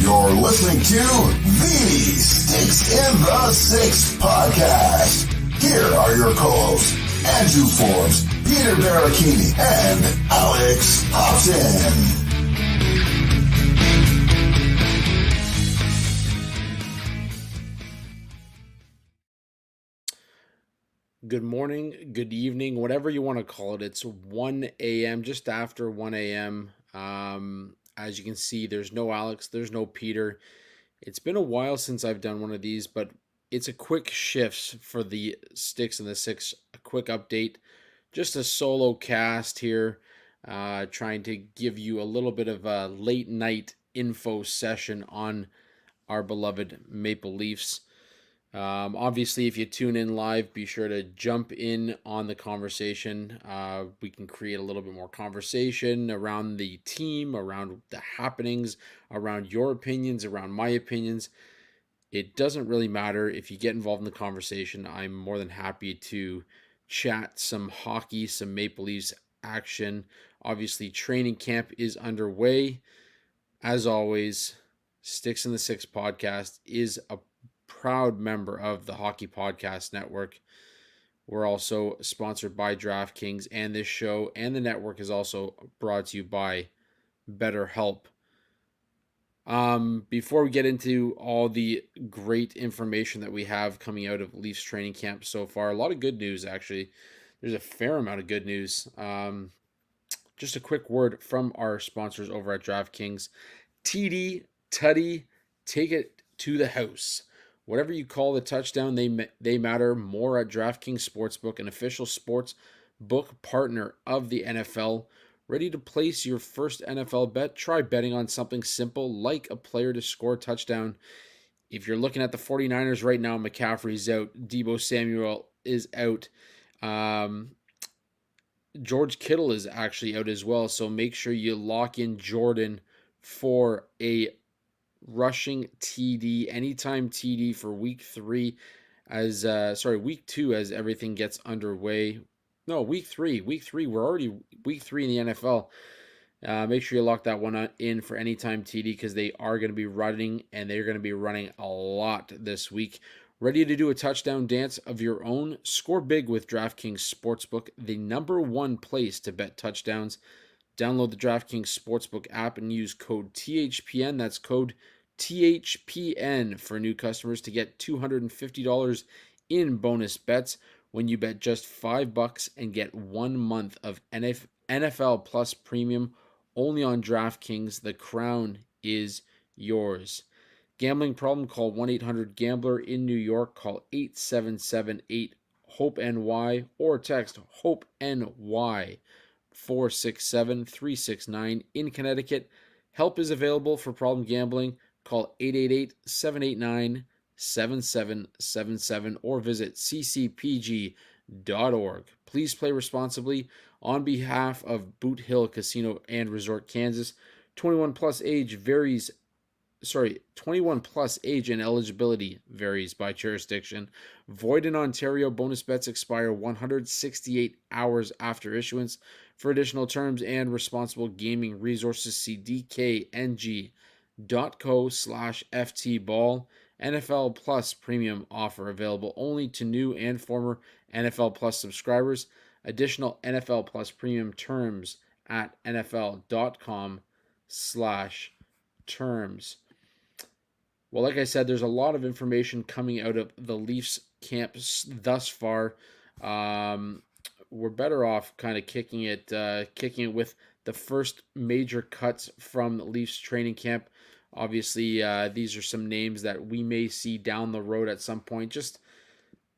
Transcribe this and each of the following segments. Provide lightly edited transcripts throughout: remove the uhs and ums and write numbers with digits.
You're listening to the Sticks in the Six podcast. Here are your co-hosts, Andrew Forbes, Peter Barricini, and Alex Hobson. Good morning, good evening, whatever you want to call it. It's 1 a.m., just after 1 a.m. As you can see, there's no Alex, there's no Peter. It's been a while since I've done one of these, but it's a quick shift for the Sticks in the Six, a quick update. Just a solo cast here, trying to give you a little bit of a late night info session on our beloved Maple Leafs. Obviously, if you tune in live, be sure to jump in on the conversation. We can create a little bit more conversation around the team, around the happenings, around your opinions, around my opinions. It doesn't really matter if you get involved in the conversation. I'm more than happy to chat some hockey, some Maple Leafs action. Obviously, training camp is underway. As always, Sticks in the Six podcast is a proud member of the Hockey Podcast Network. We're also sponsored by DraftKings, and this show and the network is also brought to you by BetterHelp. Before we get into all the great information that we have coming out of Leafs training camp so far, a lot of good news actually. There's a fair amount of good news. Just a quick word from our sponsors over at DraftKings. TD, Tutty, take it to the house. Whatever you call the touchdown, they matter more at DraftKings Sportsbook, an official sports book partner of the NFL. Ready to place your first NFL bet? Try betting on something simple like a player to score a touchdown. If you're looking at the 49ers right now, McCaffrey's out. Deebo Samuel is out. George Kittle is actually out as well. So make sure you lock in Jordan for a rushing TD, anytime TD for week 2 as everything gets underway. No, week 3, we're already week 3 in the NFL. Make sure you lock that one in for anytime TD because they are going to be running, and they're going to be running a lot this week. Ready to do a touchdown dance of your own? Score big with DraftKings Sportsbook, the #1 place to bet touchdowns. Download the DraftKings Sportsbook app and use code THPN. That's code THPN for new customers to get $250 in bonus bets when you bet just $5 and get 1 month of NFL Plus Premium only on DraftKings. The crown is yours. Gambling problem? Call 1-800-GAMBLER. In New York, call 877-8-HOPE-NY or text HOPE-NY 467-369. In Connecticut, help is available for problem gambling. Call 888-789-7777 or visit ccpg.org. Please play responsibly on behalf of Boot Hill Casino and Resort, Kansas. 21 plus age and eligibility varies by jurisdiction. Void in Ontario. Bonus bets expire 168 hours after issuance. For additional terms and responsible gaming resources, see dkng.co/ftball. NFL Plus Premium offer available only to new and former NFL Plus subscribers. Additional NFL Plus Premium terms at nfl.com/terms. Well, like I said, there's a lot of information coming out of the Leafs camp thus far. We're better off kind of kicking it with the first major cuts from the Leafs training camp. Obviously, these are some names that we may see down the road at some point. Just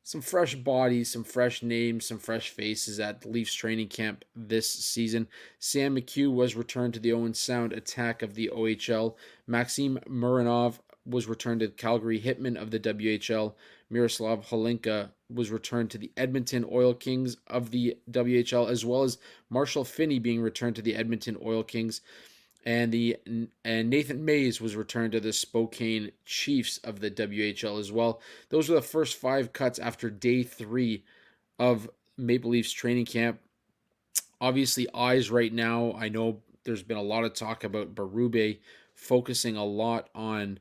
some fresh bodies, some fresh names, some fresh faces at the Leafs training camp this season. Sam McHugh was returned to the Owen Sound Attack of the OHL. Maxim Muranov was returned to Calgary Hitmen of the WHL. Miroslav Holinka was returned to the Edmonton Oil Kings of the WHL, as well as Marshall Finney being returned to the Edmonton Oil Kings. And Nathan Mays was returned to the Spokane Chiefs of the WHL as well. Those were the first 5 cuts after day 3 of Maple Leafs training camp. Obviously, eyes right now, I know there's been a lot of talk about Berube focusing a lot on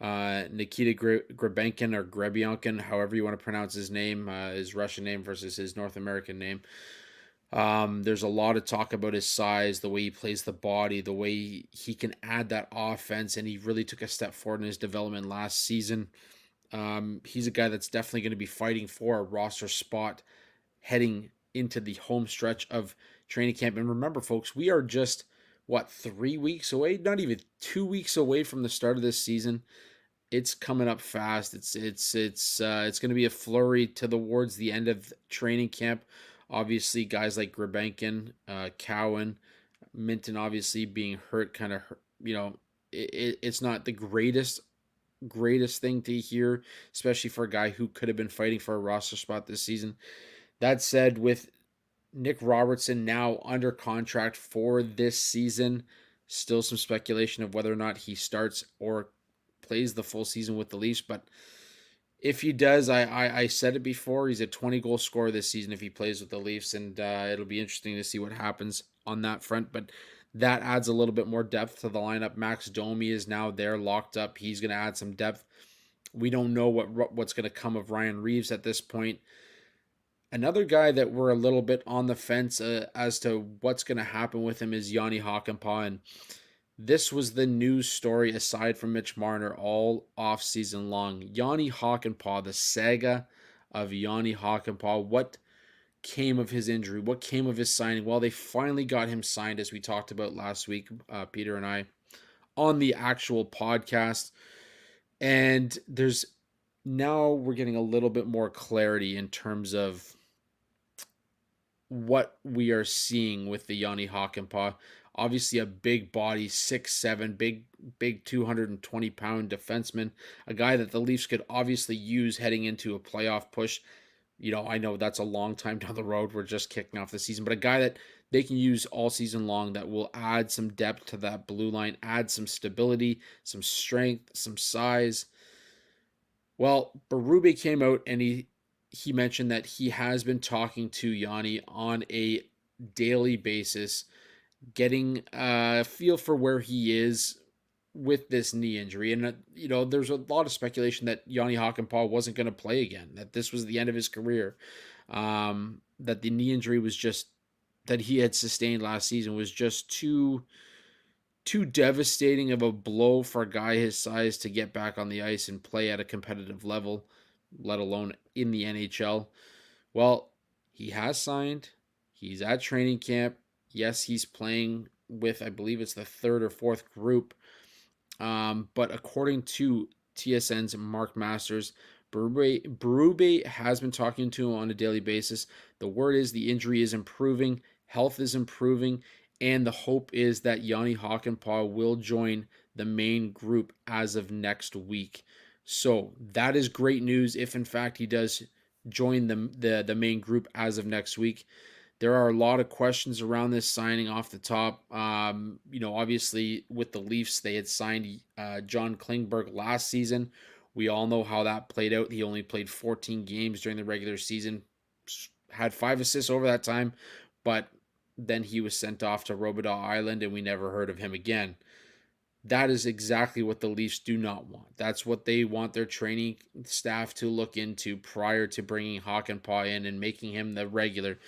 Nikita Grebenkin or Grebyankin, however you want to pronounce his name, his Russian name versus his North American name. There's a lot of talk about his size, the way he plays the body, the way he can add that offense, and he really took a step forward in his development last season. He's a guy that's definitely going to be fighting for a roster spot heading into the home stretch of training camp. And remember, folks, we are just 3 weeks away, not even 2 weeks away from the start of this season. It's coming up fast. It's going to be a flurry towards the end of training camp. Obviously, guys like Grebenkin, Cowan, Minton, obviously being hurt, kind of, it's not the greatest thing to hear, especially for a guy who could have been fighting for a roster spot this season. That said, with Nick Robertson now under contract for this season, still some speculation of whether or not he starts or plays the full season with the Leafs. But if he does, I said it before, he's a 20-goal scorer this season if he plays with the Leafs, and it'll be interesting to see what happens on that front. But that adds a little bit more depth to the lineup. Max Domi is now there, locked up. He's going to add some depth. We don't know what's going to come of Ryan Reeves at this point. Another guy that we're a little bit on the fence as to what's going to happen with him is Jani Hakanpää, and this was the news story aside from Mitch Marner all off season long. Jani Hakanpää, the saga of Jani Hakanpää. What came of his injury? What came of his signing? Well, they finally got him signed, as we talked about last week, Peter and I, on the actual podcast. And now we're getting a little bit more clarity in terms of what we are seeing with the Jani Hakanpää. Obviously a big body, 6'7", big 220-pound defenseman, a guy that the Leafs could obviously use heading into a playoff push. I know that's a long time down the road. We're just kicking off the season, but a guy that they can use all season long that will add some depth to that blue line, add some stability, some strength, some size. Well, Berube came out and he mentioned that he has been talking to Jani on a daily basis, getting a feel for where he is with this knee injury. And, there's a lot of speculation that Jani Hakanpää wasn't going to play again, that this was the end of his career, that the knee injury was just, that he had sustained last season was just too devastating of a blow for a guy his size to get back on the ice and play at a competitive level, let alone in the NHL. Well, he has signed. He's at training camp. Yes, he's playing with, I believe it's the third or fourth group. But according to TSN's Mark Masters, Berube has been talking to him on a daily basis. The word is the injury is improving, health is improving, and the hope is that Jani Hakanpää will join the main group as of next week. So that is great news if in fact he does join the main group as of next week. There are a lot of questions around this signing off the top. Obviously with the Leafs, they had signed John Klingberg last season. We all know how that played out. He only played 14 games during the regular season, had 5 assists over that time, but then he was sent off to Robidaw Island and we never heard of him again. That is exactly what the Leafs do not want. That's what they want their training staff to look into prior to bringing Hakanpää in and making him the regular.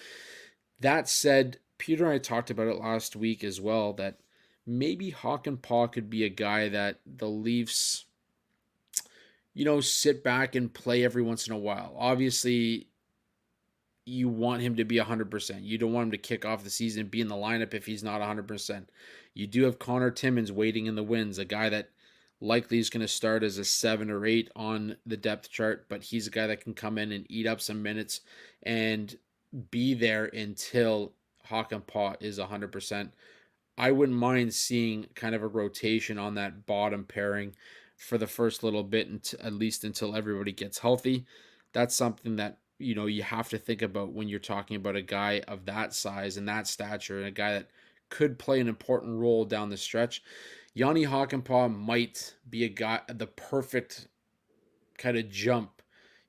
That said, Peter and I talked about it last week as well, that maybe Hakanpää could be a guy that the Leafs, sit back and play every once in a while. Obviously, you want him to be 100%. You don't want him to kick off the season and be in the lineup if he's not 100%. You do have Connor Timmins waiting in the wings, a guy that likely is going to start as a 7 or 8 on the depth chart, but he's a guy that can come in and eat up some minutes and be there until Hakanpää is 100%. I wouldn't mind seeing kind of a rotation on that bottom pairing for the first little bit, at least until everybody gets healthy. That's something that you have to think about when you're talking about a guy of that size and that stature and a guy that could play an important role down the stretch. Jani Hakanpää might be a guy, the perfect kind of jump.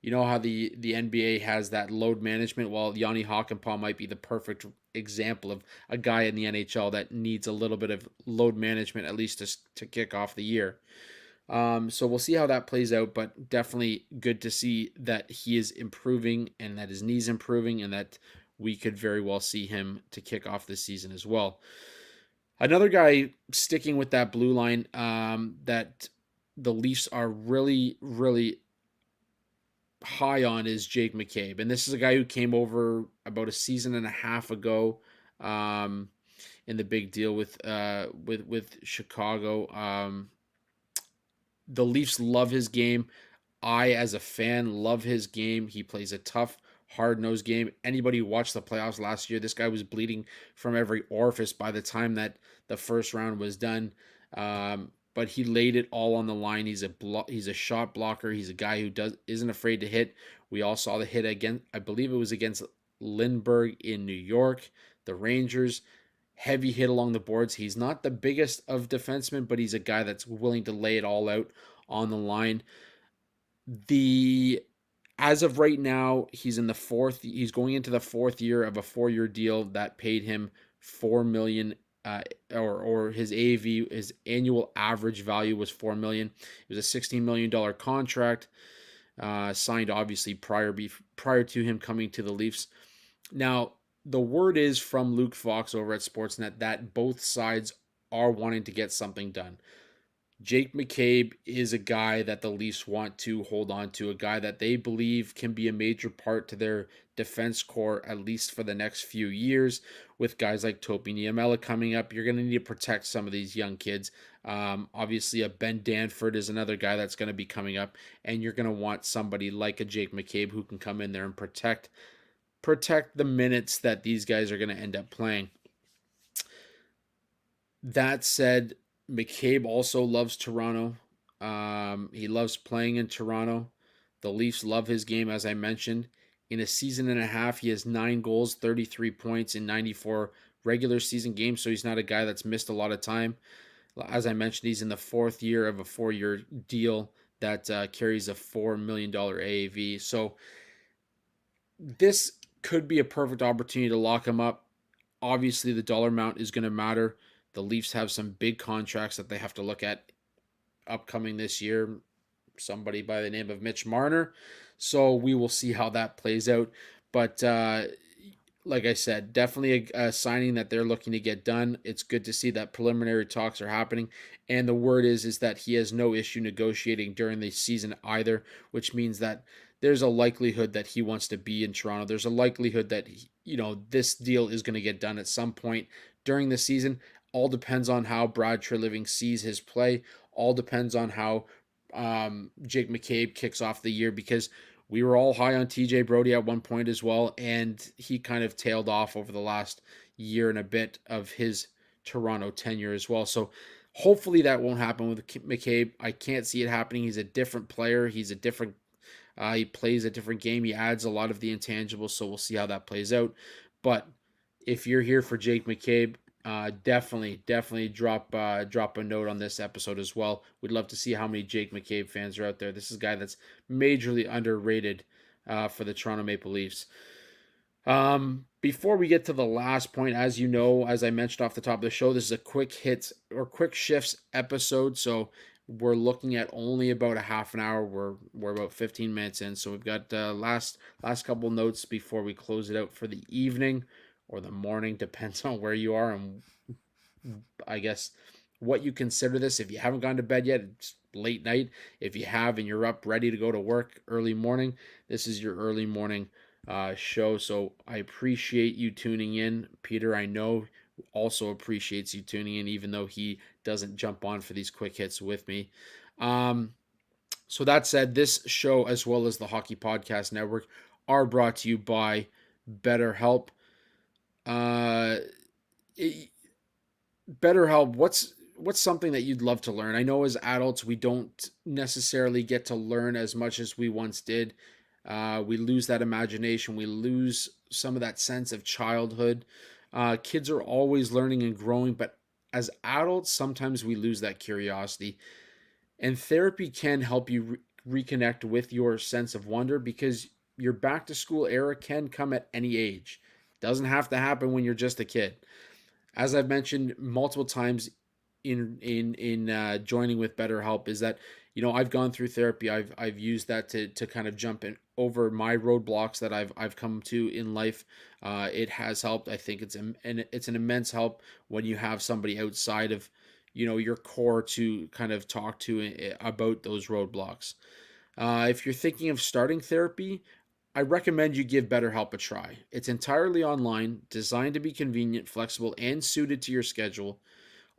You know how the NBA has that load management? Well, Jani Hakanpää might be the perfect example of a guy in the NHL that needs a little bit of load management, at least to kick off the year. So we'll see how that plays out, but definitely good to see that he is improving and that his knee's improving and that we could very well see him to kick off this season as well. Another guy sticking with that blue line that the Leafs are really, really high on is Jake McCabe. And this is a guy who came over about a season and a half ago in the big deal with Chicago. The Leafs love his game. I, as a fan, love his game. He plays a tough, hard-nosed game. Anybody who watched the playoffs last year, this guy was bleeding from every orifice by the time that the first round was done. But he laid it all on the line. He's a shot blocker. He's a guy who isn't afraid to hit. We all saw the hit again. I believe it was against Lindbergh in New York, the Rangers. Heavy hit along the boards. He's not the biggest of defensemen, but he's a guy that's willing to lay it all out on the line. As of right now, he's going into the fourth year of a 4-year deal that paid him $4 million, or his AAV, his annual average value was $4 million. It was a $16 million contract, signed obviously prior to him coming to the Leafs. Now, the word is from Luke Fox over at Sportsnet that both sides are wanting to get something done. Jake McCabe is a guy that the Leafs want to hold on to, a guy that they believe can be a major part to their defense core, at least for the next few years. With guys like Topi Niemela coming up, you're going to need to protect some of these young kids. Obviously, a Ben Danford is another guy that's going to be coming up, and you're going to want somebody like a Jake McCabe who can come in there and protect the minutes that these guys are going to end up playing. That said, McCabe also loves Toronto. He loves playing in Toronto. The Leafs love his game, as I mentioned. In a season and a half, he has 9 goals, 33 points in 94 regular season games, so he's not a guy that's missed a lot of time. As I mentioned, he's in the 4th year of a 4-year deal that carries a $4 million AAV. So this could be a perfect opportunity to lock him up. Obviously, the dollar amount is going to matter. The Leafs have some big contracts that they have to look at upcoming this year. Somebody by the name of Mitch Marner. So we will see how that plays out. But like I said, definitely a signing that they're looking to get done. It's good to see that preliminary talks are happening. And the word is that he has no issue negotiating during the season either, which means that there's a likelihood that he wants to be in Toronto. There's a likelihood that, this deal is going to get done at some point during the season. All depends on how Brad Treliving sees his play. All depends on how Jake McCabe kicks off the year, because we were all high on TJ Brody at one point as well, and he kind of tailed off over the last year and a bit of his Toronto tenure as well. So hopefully that won't happen with McCabe. I can't see it happening. He's a different player. He plays a different game. He adds a lot of the intangibles, so we'll see how that plays out. But if you're here for Jake McCabe, definitely drop a note on this episode as well. We'd love to see how many Jake McCabe fans are out there. This is a guy that's majorly underrated for the Toronto Maple Leafs. Before we get to the last point, as you know, as I mentioned off the top of the show, this is a quick hits or quick shifts episode. So we're looking at only about a half an hour. We're about 15 minutes in. So we've got last couple notes before we close it out for the evening or the morning, depends on where you are and I guess what you consider this. If you haven't gone to bed yet, it's late night. If you have and you're up ready to go to work early morning, this is your early morning show. So I appreciate you tuning in. Peter, I know, also appreciates you tuning in, even though he doesn't jump on for these quick hits with me. So that said, this show, as well as the Hockey Podcast Network, are brought to you by BetterHelp. BetterHelp, what's something that you'd love to learn? I know as adults, we don't necessarily get to learn as much as we once did. We lose that imagination. We lose some of that sense of childhood. Kids are always learning and growing, but as adults, sometimes we lose that curiosity. And therapy can help you reconnect with your sense of wonder, because your back to school era can come at any age. Doesn't have to happen when you're just a kid. As I've mentioned multiple times in joining with BetterHelp, is that I've gone through therapy. I've used that to kind of jump in over my roadblocks that I've come to in life. It has helped. I think it's an immense help when you have somebody outside of your core to kind of talk to about those roadblocks. If you're thinking of starting therapy, I recommend you give BetterHelp a try. It's entirely online, designed to be convenient, flexible, and suited to your schedule.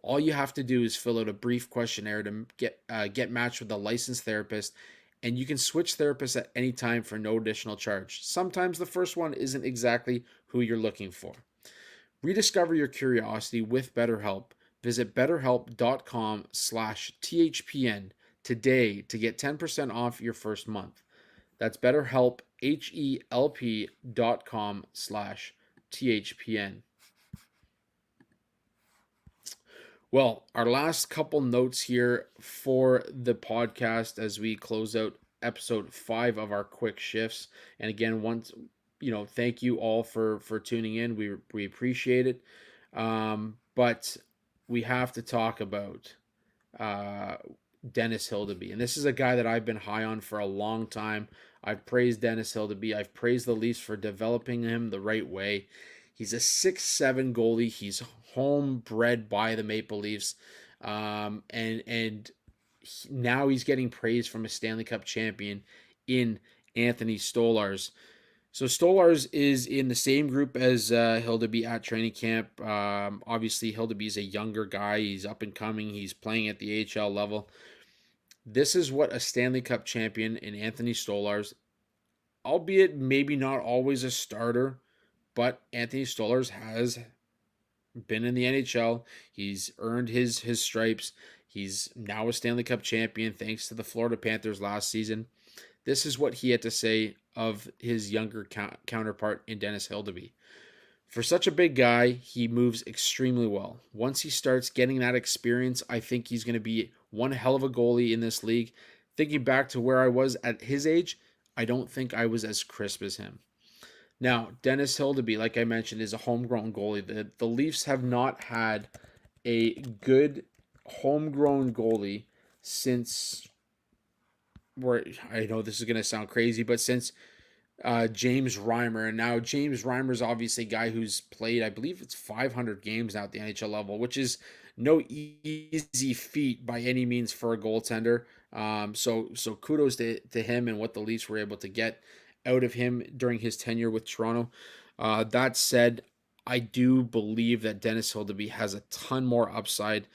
All you have to do is fill out a brief questionnaire to get matched with a licensed therapist, and you can switch therapists at any time for no additional charge. Sometimes the first one isn't exactly who you're looking for. Rediscover your curiosity with BetterHelp. Visit betterhelp.com/THPN today to get 10% off your first month. That's BetterHelp, HELP.com/THPN. Well, our last couple notes here for the podcast as we close out episode 5 of our quick shifts. And again, thank you all for tuning in. We appreciate it. But we have to talk about Dennis Hildeby. And this is a guy that I've been high on for a long time. I've praised Dennis Hildeby. I've praised the Leafs for developing him the right way. He's a 6'7" goalie. He's homebred by the Maple Leafs. And now he's getting praise from a Stanley Cup champion in Anthony Stolarz. So Stolarz is in the same group as Hildeby at training camp. Obviously, Hildeby is a younger guy. He's up and coming. He's playing at the AHL level. This is what a Stanley Cup champion in Anthony Stolarz, albeit maybe not always a starter, but Anthony Stolarz has been in the NHL. He's earned his stripes. He's now a Stanley Cup champion thanks to the Florida Panthers last season. This is what he had to say of his younger counterpart in Dennis Hildeby. For such a big guy, he moves extremely well. Once he starts getting that experience, I think he's going to be one hell of a goalie in this league. Thinking back to where I was at his age, I don't think I was as crisp as him. Now, Dennis Hildeby, like I mentioned, is a homegrown goalie. The Leafs have not had a good homegrown goalie since, I know this is going to sound crazy, but since James Reimer. And now James Reimer is obviously a guy who's played, I believe it's 500 games now at the NHL level, which is no easy feat by any means for a goaltender. So kudos to him and what the Leafs were able to get out of him during his tenure with Toronto. That said, I do believe that Dennis Hildeby has a ton more upside.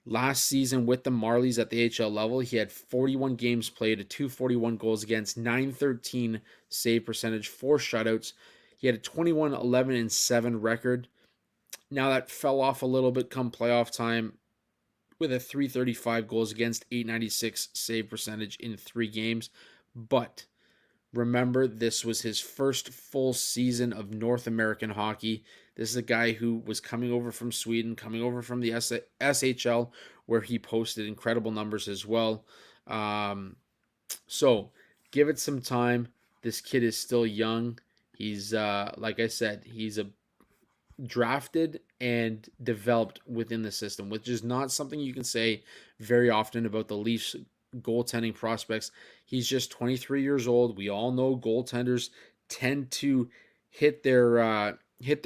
Last season with the Marlies at the AHL level, he had 41 games played, a 241 goals against, 913 save percentage, 4 shutouts. He had a 21-11-7 record. Now that fell off a little bit come playoff time with a 335 goals against, 896 save percentage in 3 games. But remember, this was his first full season of North American hockey. This is a guy who was coming over from Sweden, coming over from the SHL, where he posted incredible numbers as well. So give it some time. This kid is still young. He's, like I said, he's a drafted and developed within the system, which is not something you can say very often about the Leafs goaltending prospects. He's just 23 years old. We all know goaltenders tend to hit their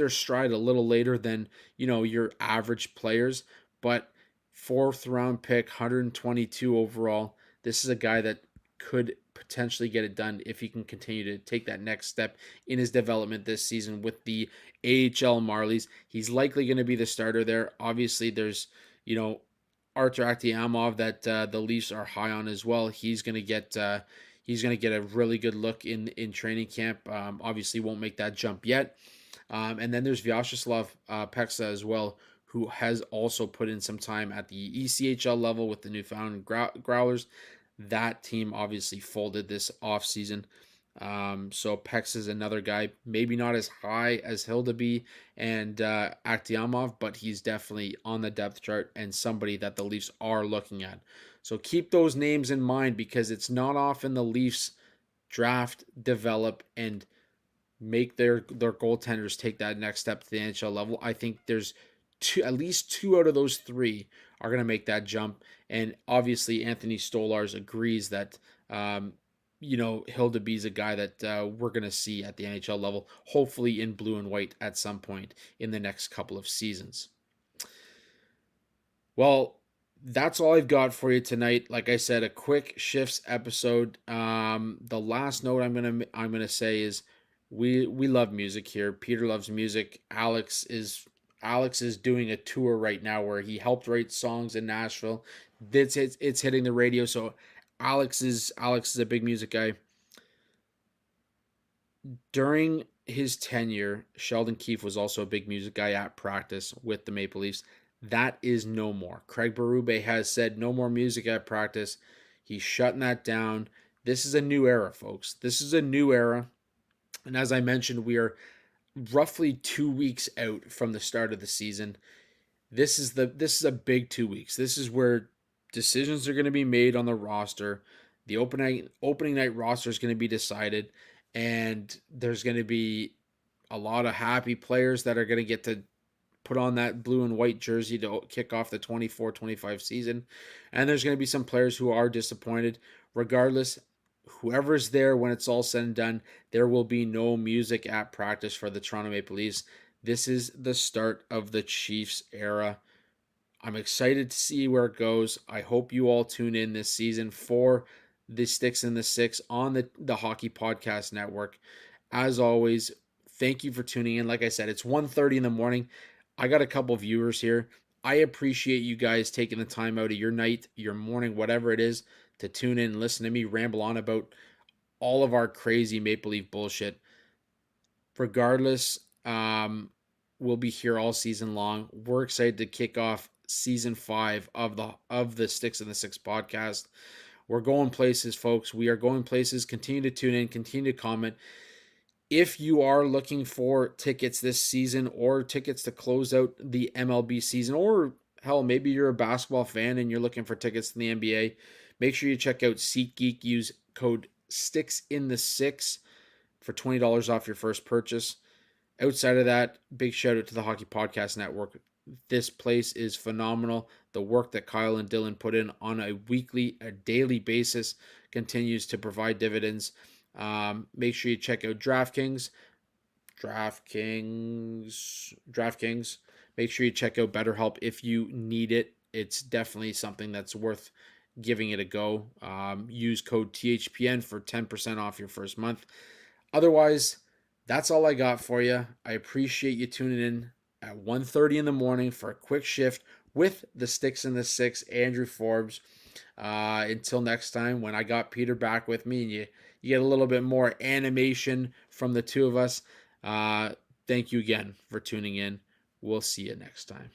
stride a little later than your average players, but 4th round pick, 122 overall. This is a guy that could potentially get it done if he can continue to take that next step in his development this season with the AHL Marlies. He's likely going to be the starter there. Obviously, there's Artur Akhtiamov that the Leafs are high on as well. He's going to get a really good look in training camp. Obviously, won't make that jump yet. And then there's Vyacheslav Peksa as well, who has also put in some time at the ECHL level with the Newfoundland Growlers. That team obviously folded this offseason. So Pex is another guy, maybe not as high as Hildeby and Akhtiamov, but he's definitely on the depth chart and somebody that the Leafs are looking at. So keep those names in mind, because it's not often the Leafs draft, develop, and make their goaltenders take that next step to the NHL level. I think there's at least two out of those three are going to make that jump. And obviously, Anthony Stolarz agrees that, Hildeby's a guy that we're going to see at the NHL level, hopefully in blue and white at some point in the next couple of seasons. Well, that's all I've got for you tonight. Like I said, a quick shifts episode. The last note I'm gonna say is we love music here. Peter loves music. Alex is doing a tour right now where he helped write songs in Nashville. It's hitting the radio. So Alex is a big music guy. During his tenure, Sheldon Keefe was also a big music guy at practice with the Maple Leafs. That is no more. Craig Berube has said no more music at practice. He's shutting that down. This is a new era, folks. This is a new era. And as I mentioned, we are roughly 2 weeks out from the start of the season. This is a big 2 weeks. This is where decisions are going to be made on the roster. The opening night roster is going to be decided, and there's going to be a lot of happy players that are going to get to put on that blue and white jersey to kick off the 24-25 season. And there's going to be some players who are disappointed. Regardless, whoever's there when it's all said and done, there will be no music at practice for the Toronto Maple Leafs. This is the start of the Chiefs era. I'm excited to see where it goes. I hope you all tune in this season for the Sticks and the Six on the Hockey Podcast Network. As always, thank you for tuning in. Like I said, it's 1:30 in the morning. I got a couple viewers here. I appreciate you guys taking the time out of your night, your morning, whatever it is, to tune in and listen to me ramble on about all of our crazy Maple Leaf bullshit. Regardless, we'll be here all season long. We're excited to kick off season 5 of the Sticks and the Six podcast. We're going places, folks. We are going places. Continue to tune in. Continue to comment. If you are looking for tickets this season, or tickets to close out the MLB season, or hell, maybe you're a basketball fan and you're looking for tickets to the NBA, make sure you check out SeatGeek. Use code STICKSINTHE6 for $20 off your first purchase. Outside of that, big shout out to the Hockey Podcast Network. This place is phenomenal. The work that Kyle and Dylan put in on a daily basis continues to provide dividends. Make sure you check out DraftKings. Make sure you check out BetterHelp if you need it. It's definitely something that's worth giving it a go. Use code THPN for 10% off your first month. Otherwise, that's all I got for you. I appreciate you tuning in at 1:30 in the morning for a quick shift with the Sticks and the Six, Andrew Forbes. Until next time, when I got Peter back with me, and you get a little bit more animation from the two of us. Thank you again for tuning in. We'll see you next time.